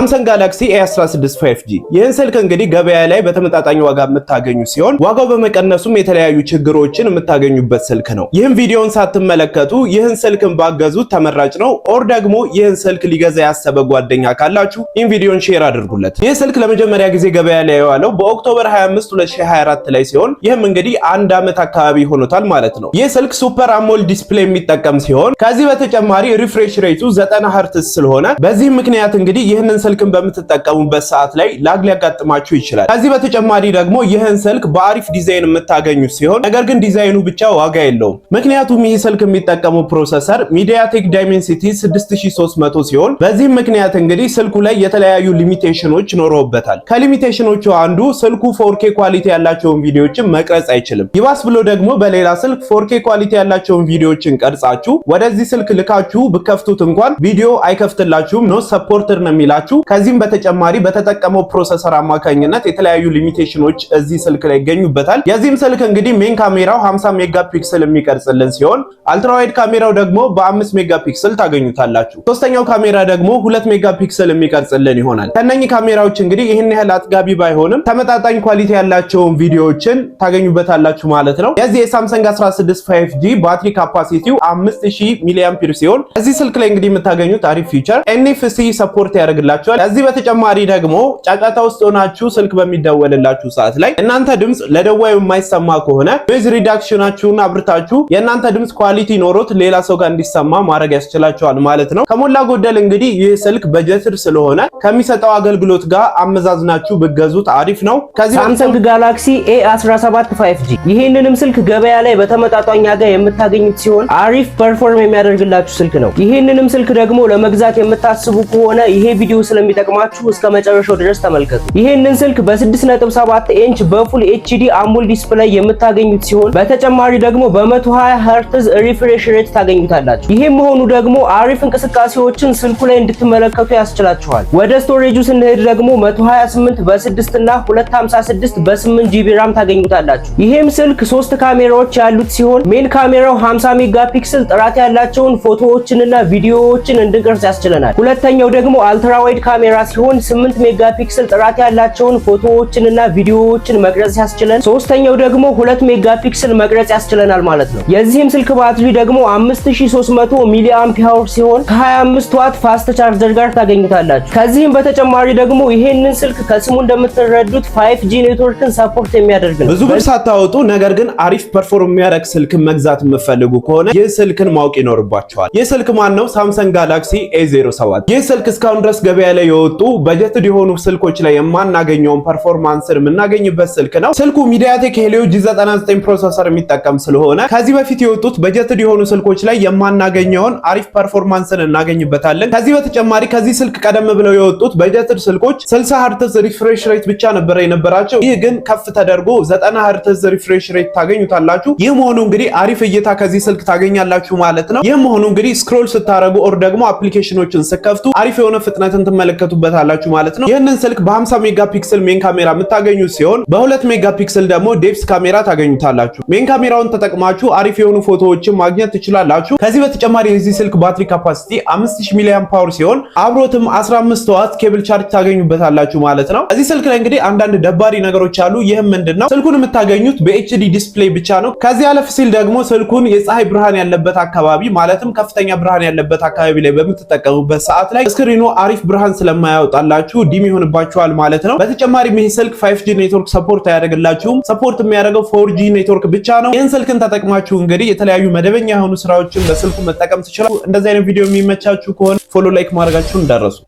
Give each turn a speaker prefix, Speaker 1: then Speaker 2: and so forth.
Speaker 1: ሳምሰንግ ጋላክሲ A16 5G ይህን ስልክ እንግዲህ ገበያ ላይ በተመጣጣኝ ዋጋ የምታገኙ ሲሆን ዋጋው በመቀነሱም የተለያዩ ችግሮችን የምታገኙበት ስልክ ነው። ይህን ቪዲዮን ሳትመለከቱ ይህን ስልክን ባገዙት ተመራጭ ነው። ኦር ደግሞ ይህን ስልክ ሊገዛ ያሰበ ጓደኛ ካላችሁ ይህን ቪዲዮን ሼር አድርጉለት። ይህ ስልክ ለመጀመሪያ ጊዜ ገበያ ላይ የዋለው በኦክቶበር 25 2024 ላይ ሲሆን ይህም እንግዲህ አንድ ዓመት አካባቢ ሆኖታል ማለት ነው። ይህ ስልክ ሱፐር አሞል ዲስፕሌይ የሚጠቀም ሲሆን ከዚህ በተጨማሪ ሪፍሬሽ ሬቱ 90 ሄርትዝ ስለሆነ በዚህ ምክንያት እንግዲህ ይህንን ስልክን በምትጠቀሙበት ሰዓት ላይ ላግ ሊያጋጥማችሁ ይችላል። ከዚህ በተጨማሪ ደግሞ ይህን ስልክ በአሪፍ ዲዛይን የምታገኙት ሲሆን ነገር ግን ዲዛይኑ ብቻ ዋጋ የለውም። ምክንያቱም ይህ ስልክ የሚጠቀመው ፕሮሰሰር ሚዲያቴክ ዳይሜንሲቲ 6300 ሲሆን በዚህም ምክንያት እንግዲህ ስልኩ ላይ የተለያዩ ሊሚቴሽኖች ኖረውበታል። ከሊሚቴሽኖቹ አንዱ ስልኩ 4K ኳሊቲ ያላቸውን ቪዲዮዎችን መቅረጽ አይችልም። ይባስ ብሎ ደግሞ በሌላ ስልክ 4K ኳሊቲ ያላቸውን ቪዲዮዎችን ቀርጻችሁ ወደዚህ ስልክ ልካችሁ ብከፍቱት እንኳን ቪዲዮ አይከፍትላችሁም፣ ኖ ሰፖርተር ነው የሚላችሁ። ከዚህም በተጨማሪ በተጠቀመው ፕሮሰሰር አማካኝነት የተለያዩ ሊሚቴሽኖች እዚህ ስልክ ላይ ይገኙበታል። የዚህም ስልክ እንግዲህ ሜን ካሜራው 50 ሜጋፒክሰል የሚቀርጽልን ሲሆን አልትራዋይድ ካሜራው ደግሞ በ5 ሜጋፒክሰል ታገኙታላችሁ። ሶስተኛው ካሜራ ደግሞ 2 ሜጋፒክሰል የሚቀርጽልን ይሆናል። ከነኚህ ካሜራዎች እንግዲህ ይህን ያህል አጥጋቢ ባይሆንም ተመጣጣኝ ኳሊቲ ያላቸውን ቪዲዮዎችን ታገኙበታላችሁ ማለት ነው። የዚህ የሳምሰንግ 16 5G ባትሪ ካፓሲቲው 5000 ሚሊ አምፒር ሲሆን እዚህ ስልክ ላይ እንግዲህ የምታገኙት አሪፍ ፊቸር NFC ሰፖርት ያደርግላችኋል። ከዚህ በተጨማሪ ደግሞ ጫጫታ ውስጥ ሆናችሁ ስልክ በሚደወልላችሁ ሰዓት ላይ እናንተ ድምጽ ለደዋዩ የማይሰማ ከሆነ ኖይዝ ሪዳክሽናችሁን አብርታችሁ የእናንተ ድምጽ ኳሊቲ ኖሮት ሌላ ሰው ጋር እንዲሰማ ማድረግ ያስችላችኋል ማለት ነው። ከሞላ ጎደል እንግዲህ ይህ ስልክ በጀትር ስለሆነ ከሚሰጠው አገልግሎት ጋር አመዛዝናችሁ ብገዙት አሪፍ ነው። ከዚህ
Speaker 2: ሳምሰንግ ጋላክሲ A17 5G ይሄንንም ስልክ ገበያ ላይ በተመጣጣኝ ዋጋ የምታገኙት ሲሆን አሪፍ ፐርፎርም የሚያደርግላችሁ ስልክ ነው። ይሄንንም ስልክ ደግሞ ለመግዛት የምታስቡ ከሆነ ይሄ ቪዲዮ ስለሚጠቅማችሁ እስከ መጨረሻው ድረስ ተመልከቱ። ይሄንን ስልክ በ6.7 ኢንች በፉል HD አሞል ዲስፕሌይ የምታገኙት ሲሆን በተጨማሪ ደግሞ በ120 ሄርትዝ ሪፍሬሽ ሬት ታገኙታላችሁ። ይሄም መሆኑ ደግሞ አሪፍ እንቅስቃሴዎችን ስልኩ ላይ እንድትመለከቱ ያስችላችኋል። ወደ ስቶሬጁ ስንሄድ ደግሞ 128 በ6 እና 256 በ8 GB RAM ታገኙታላችሁ። ይሄም ስልክ 3 ካሜራዎች ያሉት ሲሆን ሜን ካሜራው 50 ሜጋፒክሰል ጥራት ያላቸውን ፎቶዎችንና ቪዲዮዎችን እንድንቀርጽ ያስችለናል። ሁለተኛው ደግሞ አልትራዋይድ ካሜራ ሲሆን 8 ሜጋፒክሰል ጥራት ያላቸውን ፎቶዎችንና ቪዲዮዎችን መቅረጽ ያስችለን። ሶስተኛው ደግሞ 2 ሜጋፒክሰል መቅረጽ ያስችለናል ማለት ነው። የዚህም ስልክ ባትሪ ደግሞ 5300 ሚሊ አምፒር ሲሆን ከ25 ዋት ፋስት ቻርጀር ጋር ታገኙታላችሁ። ከዚህም በተጨማሪ ደግሞ ይሄንን ስልክ ከስሙ እንደምትረዱት 5G ኔትወርክን ሰፖርት የሚያደርግ ነው።
Speaker 1: ብዙ ብር ሳታወጡ ነገር ግን አሪፍ ፐርፎርም የሚያደርግ ስልክ መግዛት የምትፈልጉ ከሆነ ይህ ስልክን ማወቅ ይኖርባችኋል። ይህ ስልክ ማን ነው? ሳምሰንግ ጋላክሲ A07። ይህ ስልክ እስካሁን ድረስ ገበያ ላይ የወጡ በጀትድ የሆኑ ስልኮች ላይ የማናገኘውን ፐርፎርማንስን የምናገኝበት ስልክ ነው። ስልኩ ሚዲያቴክ ሄሊዮ G99 ፕሮሰሰር የሚጠቀም ስለሆነ ከዚህ በፊት የወጡት በጀትድ የሆኑ ስልኮች ላይ የማናገኘውን አሪፍ ፐርፎርማንስን እናገኝበታለን። ከዚህ በተጨማሪ ከዚህ ስልክ ቀደም ብለው የወጡት በጀትድ ስልኮች 60 ሄርትዝ ሪፍሬሽ ሬት ብቻ ነበር የነበራቸው። ይህ ግን ከፍ ተደርጎ 90 ሄርትዝ ሪፍሬሽ ሬት ታገኙታላችሁ። ይህ መሆኑ እንግዲህ አሪፍ እይታ ከዚህ ስልክ ታገኛላችሁ ማለት ነው። ይህ መሆኑ እንግዲህ ስክሮል ስታረጉ ኦር ደግሞ አፕሊኬሽኖችን ስከፍቱ አሪፍ የሆነ ፍጥነትን ትመለከቱበታላችሁ ማለት ነው። ይህንን ስልክ በ50 ሜጋፒክሰል ሜን ካሜራ የምታገኙት ሲሆን በ2 ሜጋፒክሰል ደግሞ ዴፕስ ካሜራ ታገኙታላችሁ። ሜን ካሜራውን ተጠቅማችሁ አሪፍ የሆኑ ፎቶዎችን ማግኘት ትችላላችሁ። ከዚህ በተጨማሪ የዚህ ስልክ ባትሪ ካፓሲቲ 5000 ሚሊ አምፒር ሲሆን አብሮትም 15 ዋት ኬብል ቻርጅ ታገኙበታላችሁ ማለት ነው። እዚህ ስልክ ላይ እንግዲህ አንዳንድ ደባሪ ነገሮች አሉ። ይህም ምንድነው? ስልኩን የምታገኙት በኤችዲ ዲስፕሌይ ብቻ ነው። ከዚህ አለፍ ሲል ደግሞ ስልኩን የፀሐይ ብርሃን ያለበት አካባቢ ማለትም ከፍተኛ ብርሃን ያለበት አካባቢ ላይ በምትጠቀሙበት ሰዓት ላይ ስክሪኑ አሪፍ ብርሃን ስለማያወጣላችሁ ዲም ይሆንባችኋል ማለት ነው። በተጨማሪም ይህ ስልክ 5G ኔትወርክ ሰፖርት አያደርግላችሁም። ሰፖርት የሚያደርገው 4G ኔትወርክ ብቻ ነው። ይህን ስልክን ተጠቅማችሁ እንግዲህ የተለያዩ መደበኛ የሆኑ ስራዎችን በስልኩ መጠቀም ትችላላችሁ። እንደዚህ አይነት ቪዲዮ የሚመቻችሁ ከሆነ ፎሎ ላይክ ማድረጋችሁን እንዳትረሱ።